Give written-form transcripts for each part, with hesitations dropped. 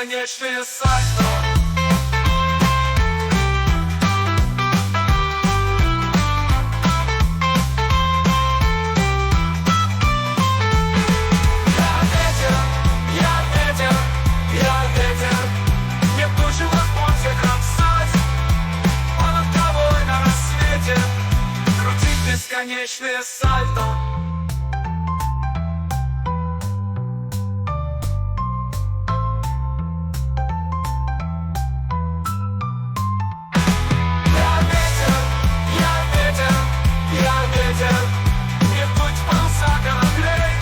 бесконечные сальто. Бесконечные сальто. Я ветер, не вдуть в паруса кораблей,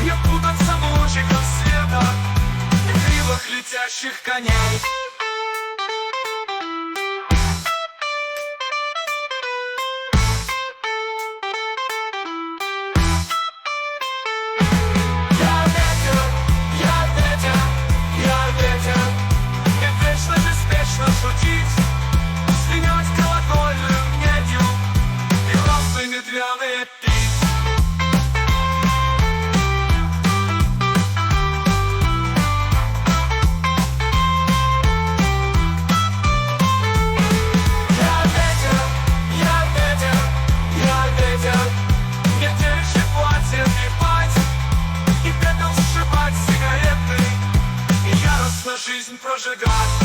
не путаться лучиков света и кривых летящих коней. Звенять колокольную медью и розы медвяные пить. Я ветер, мне девичье платье трепать и пепел сшибать сигареты и яростно жизнь прожигать.